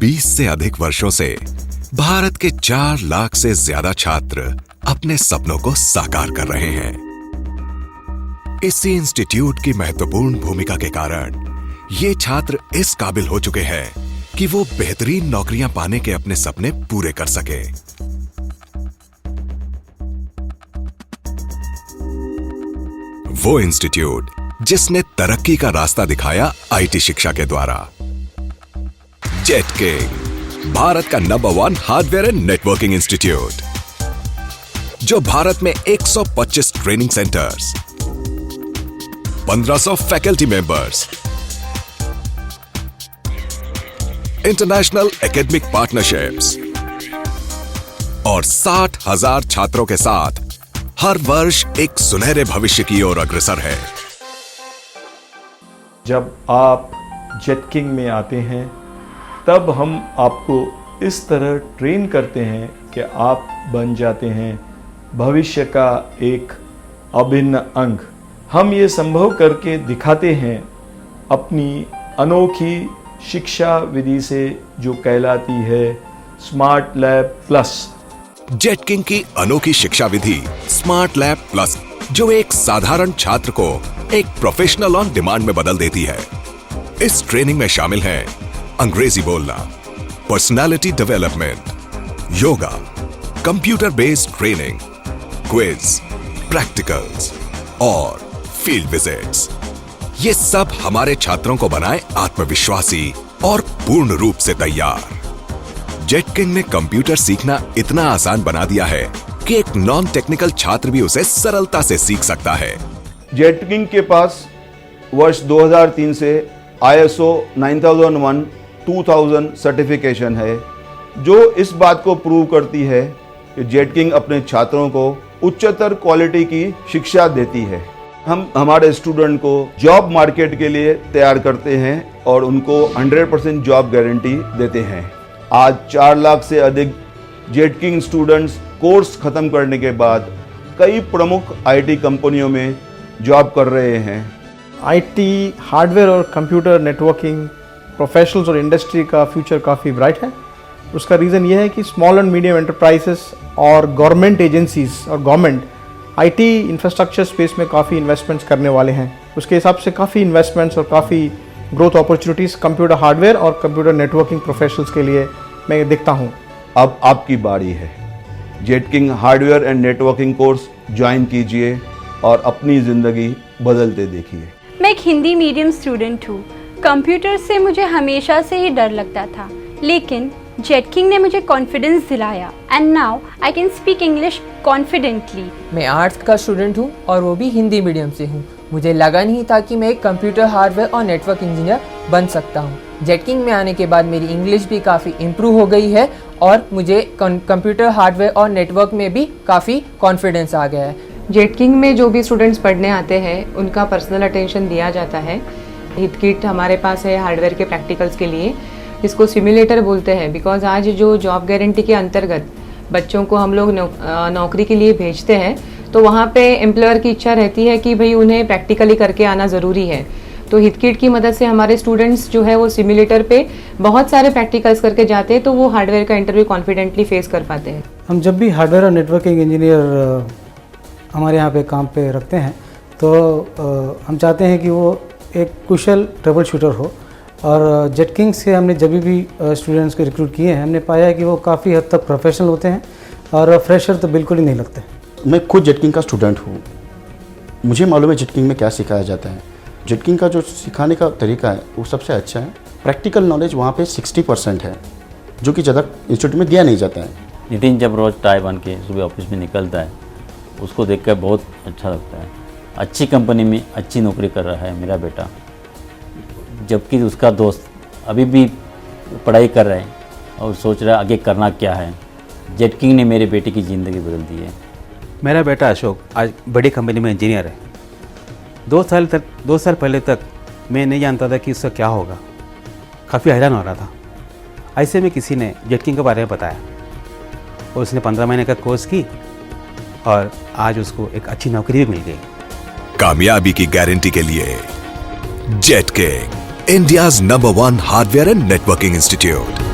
20 से अधिक वर्षों से भारत के 4 लाख से ज्यादा छात्र अपने सपनों को साकार कर रहे हैं। इसी इंस्टीट्यूट की महत्वपूर्ण भूमिका के कारण ये छात्र इस काबिल हो चुके हैं कि वो बेहतरीन नौकरियां पाने के अपने सपने पूरे कर सके। वो इंस्टीट्यूट जिसने तरक्की का रास्ता दिखाया आईटी शिक्षा के द्वारा। जेटकिंग, भारत का number 1 hardware and networking institute, जो भारत में 125 training centres, 1500 faculty members, international academic partnerships और 60,000 छात्रों के साथ हर वर्ष एक सुनहरे भविष्य की ओर अग्रसर है। जब आप जेटकिंग में आते हैं तब हम आपको इस तरह ट्रेन करते हैं कि आप बन जाते हैं भविष्य का एक अभिन्न अंग। हम ये संभव करके दिखाते हैं अपनी अनोखी शिक्षा विधि से, जो कहलाती है स्मार्ट लैब प्लस। जेटकिंग की अनोखी शिक्षा विधि स्मार्ट लैब प्लस, जो एक साधारण छात्र को एक प्रोफेशनल ऑन डिमांड में बदल देती है। इस ट्रेनिंग में शामिल हैं अंग्रेजी बोलना, personality development, yoga, computer based training, quiz, practicals और फील्ड विजिट्स। ये सब हमारे छात्रों को बनाए आत्मविश्वासी और पूर्ण रूप से तैयार। जेटकिंग ने कंप्यूटर सीखना इतना आसान बना दिया है कि एक नॉन टेक्निकल छात्र भी उसे सरलता से सीख सकता है। जेटकिंग के पास वर्ष 2003 से ISO 9001:2000 सर्टिफिकेशन है, जो इस बात को प्रूव करती है कि जेटकिंग अपने छात्रों को उच्चतर क्वालिटी की शिक्षा देती है। हम हमारे स्टूडेंट को जॉब मार्केट के लिए तैयार करते हैं और उनको 100% जॉब गारंटी देते हैं। आज 4 लाख से अधिक जेटकिंग स्टूडेंट्स कोर्स खत्म करने के बाद कई प्रमुख आईटी कंपनियों में जॉब कर रहे हैं। आईटी, हार्डवेयर और कंप्यूटर नेटवर्किंग प्रोफेशनल्स और इंडस्ट्री का फ्यूचर काफ़ी ब्राइट है। उसका रीज़न ये है कि स्मॉल एंड मीडियम एंटरप्राइजेस और गवर्नमेंट एजेंसीज और गवर्नमेंट आईटी इंफ्रास्ट्रक्चर स्पेस में काफ़ी इन्वेस्टमेंट्स करने वाले हैं। उसके हिसाब से काफ़ी इन्वेस्टमेंट्स और काफ़ी ग्रोथ अपॉर्चुनिटीज़ कंप्यूटर हार्डवेयर और कंप्यूटर नेटवर्किंग प्रोफेशनल्स के लिए मैं देखता हूँ। अब आपकी बारी है। Jetking hardware and networking course join कीजिए और अपनी ज़िंदगी बदलते देखिए। मैं एक हिंदी मीडियम स्टूडेंट हूँ। कंप्यूटर से मुझे हमेशा से ही डर लगता था, लेकिन जेटकिंग ने मुझे कॉन्फिडेंस दिलाया and now I can speak English confidently. मैं आर्ट्स का स्टूडेंट हूँ और वो भी हिंदी मीडियम से हूँ। मुझे लगा नहीं था कि मैं एक कंप्यूटर हार्डवेयर और नेटवर्क इंजीनियर बन सकता हूँ। जेटकिंग में आने के बाद मेरी इंग्लिश भी काफ़ी इम्प्रूव हो गई है और मुझे कंप्यूटर हार्डवेयर और नेटवर्क में भी काफ़ी कॉन्फिडेंस आ गया है। जेटकिंग में जो भी स्टूडेंट्स पढ़ने आते हैं उनका पर्सनल अटेंशन दिया जाता है। हित किट हमारे पास है हार्डवेयर के प्रैक्टिकल्स के लिए, इसको सिम्युलेटर बोलते हैं। बिकॉज आज जो जॉब गारंटी के अंतर्गत बच्चों को हम लोग नौकरी के लिए भेजते हैं, तो वहाँ पे एम्प्लॉयर की इच्छा रहती है कि भाई उन्हें प्रैक्टिकली करके आना ज़रूरी है। तो हित किट की मदद से हमारे स्टूडेंट्स जो है वो सिम्युलेटर पे बहुत सारे प्रैक्टिकल्स करके जाते हैं, तो वो हार्डवेयर का इंटरव्यू कॉन्फिडेंटली फेस कर पाते हैं। हम जब भी हार्डवेयर और नेटवर्किंग इंजीनियर हमारे यहाँ पे काम पे रखते हैं, तो हम चाहते हैं कि वो एक कुशल ट्रबल शूटर हो। और जेटकिंग से हमने जब भी स्टूडेंट्स को रिक्रूट किए हैं, हमने पाया है कि वो काफ़ी हद तक प्रोफेशनल होते हैं और फ्रेशर तो बिल्कुल ही नहीं लगते। मैं खुद जेटकिंग का स्टूडेंट हूँ। मुझे मालूम है जेटकिंग में क्या सिखाया जाता है। जेटकिंग का जो सिखाने का तरीका है वो सबसे अच्छा है। प्रैक्टिकल नॉलेज वहाँ पे 60% है, जो कि ज़्यादा इंस्टीट्यूट में दिया नहीं जाता है। नितिन जब रोज़ टाई बन के सुबह ऑफिस में निकलता है, उसको देखकर बहुत अच्छा लगता है। अच्छी कंपनी में अच्छी नौकरी कर रहा है मेरा बेटा, जबकि उसका दोस्त अभी भी पढ़ाई कर रहा है और सोच रहा है आगे करना क्या है। जेटकिंग ने मेरे बेटे की ज़िंदगी बदल दी है। मेरा बेटा अशोक आज बड़ी कंपनी में इंजीनियर है। 2 साल पहले तक मैं नहीं जानता था कि उसका क्या होगा, काफ़ी हैरान हो रहा था। ऐसे में किसी ने जेटकिंग के बारे में बताया और उसने 15 महीने का कोर्स की और आज उसको एक अच्छी नौकरी भी मिल गई। कामयाबी की गारंटी के लिए Jetking, India's number 1 hardware and networking institute.